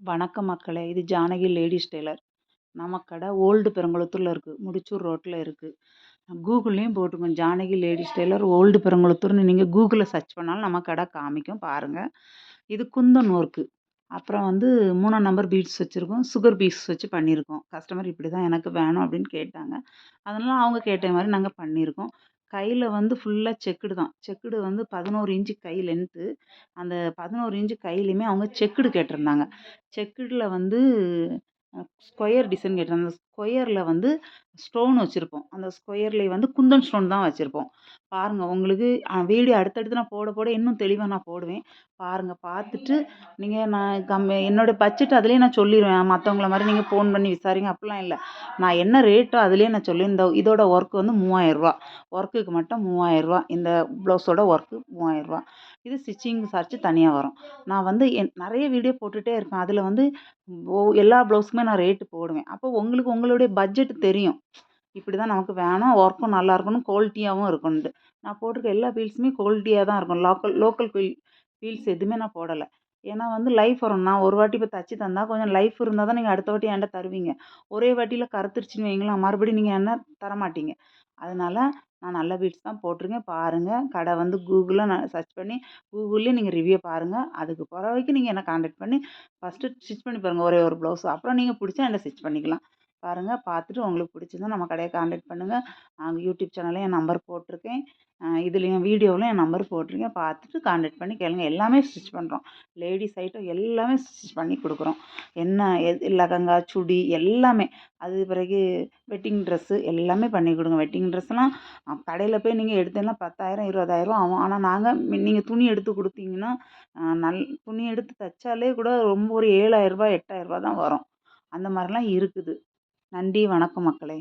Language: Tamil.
வணக்கம் மக்களே! இது ஜானகி லேடீஸ் டெய்லர். நம்ம கடை ஓல்டு பெருங்குளத்தூர்ல இருக்கு. முடிச்சூர் ரோட்ல இருக்கு. கூகுள்லயும் போட்டுக்கோங்க. ஜானகி லேடீஸ் டெய்லர் ஓல்டு பெருங்குளத்தூர்ன்னு நீங்க கூகுள்ல சர்ச் பண்ணாலும் நம்ம கடை காமிக்கும் பாருங்க. இது குந்தன் ஒர்க்கு. அப்புறம் 3ஆம் நம்பர் பீட்ஸ் வச்சிருக்கோம். சுகர் பீட்ஸ் வச்சு பண்ணியிருக்கோம். கஸ்டமர் இப்படி தான் எனக்கு வேணும் அப்படின்னு கேட்டாங்க. அதனால அவங்க கேட்ட மாரி நாங்க பண்ணியிருக்கோம். கையில ஃபுல்லா செக்குடு தான். செக்குடு 11 இன்ச்சு கை லென்த்து. அந்த 11 இன்ச்சு கையிலயுமே அவங்க செக்குடு கேட்டிருந்தாங்க. செக்குடுல ஸ்கொயர் டிசைன் கேட்டிருந்தாங்க. அந்த ஸ்கொயர்ல ஸ்டோன் வச்சிருப்போம். அந்த ஸ்கொயர்லயே குந்தன் ஸ்டோன் தான் வச்சிருப்போம். பாருங்க உங்களுக்கு வீடியோ அடுத்தடுத்து நான் போட போட இன்னும் தெளிவா நான் போடுவேன். பாருங்க. பார்த்துட்டு நீங்க என்னோட பட்ஜெட் அதிலேயே நான் சொல்லிருவேன். மத்தவங்கள மாரி நீங்க ஃபோன் பண்ணி விசாரிங்க அப்படிலாம் இல்ல. நான் என்ன ரேட்டோ அதிலேயே நான் சொல்லி இதோட ஒர்க் ரூ. 3000. ஒர்க்குக்கு மட்டும் ரூ. 3000. இந்த ப்ளவுஸோட ஒர்க்கு ரூ. 3000. இது ஸ்டிச்சிங் சார்ஜ் தனியா வரும். நான் நெறைய வீடியோ போட்டுட்டே இருப்பேன். அதில எல்லா ப்ளவுஸுக்குமே நான் ரேட்டு போடுவேன். அப்போ உங்களுக்கு உங்களுடைய பட்ஜெட் தெரியும். இப்படி தான் நமக்கு வேணும். ஒர்க்கும் நல்லா இருக்கணும். குவாலிட்டியாவும் இருக்கணுன்ட்டு. நான் போட்டிருக்க எல்லா பீல்ஸுமே குவாலிட்டியா தான் இருக்கும். லோக்கல் பீல்ஸ் எதுவுமே நான் போடல. ஏன்னா லைஃப் வரும். நான் ஒரு வாட்டி இப்ப தச்சு தந்தா கொஞ்சம் லைஃப் இருந்தா தான் நீங்க அடுத்த வாட்டி என்ட்ட தருவீங்க. ஒரே வாட்டியில கருத்துருச்சுன்னு வைங்களேன், மறுபடியும் நீங்க என்ன தரமாட்டீங்க. அதனால நான் நல்ல பீட்ஸ் தான் போட்டிருக்கேன். பாருங்க. கடை கூகுள்ல நான் சர்ச் பண்ணி கூகுள்லயே நீங்க ரிவ்யூ பாருங்க. அதுக்கு பிறகு நீங்க என்ன கான்டாக்ட் பண்ணி ஃபர்ஸ்ட்டு ஸ்டிச் பண்ணி பாருங்க. ஒரே ஒரு ப்ளவுஸ். அப்புறம் நீங்க பிடிச்சா என்ட்ட ஸ்டிச் பண்ணிக்கலாம். பாருங்க. பார்த்துட்டு உங்களுக்கு பிடிச்சிருந்தா நம்ம கடைய கான்டாக்ட் பண்ணுங்க. யூடியூப் சேனல்ல என் நம்பர் போட்டிருக்கேன். இதுலயும் வீடியோவிலும் என் நம்பர் போட்டிருக்கேன். பார்த்துட்டு கான்டாக்ட் பண்ணி கேளுங்க. எல்லாமே ஸ்டிச் பண்ணுறோம். லேடீஸ் ஐட்டம் எல்லாமே ஸ்டிச் பண்ணி கொடுக்குறோம். என்ன லெஹங்கா, சுடி எல்லாமே. அது பிறகு வெட்டிங் ட்ரெஸ்ஸு எல்லாமே பண்ணி கொடுங்க. வெட்டிங் ட்ரெஸ்லாம் கடையில் போய் நீங்கள் எடுத்தீங்கன்னா 10,000 20,000 ஆகும். ஆனால் நாங்கள் நீங்கள் துணி எடுத்து கொடுத்தீங்கன்னா துணி எடுத்து தைச்சாலே கூட ரொம்ப ஒரு ரூ. 7,000 8,000 தான் வரும். அந்த மாதிரிலாம் இருக்குது. நன்றி, வணக்கம் மக்களே!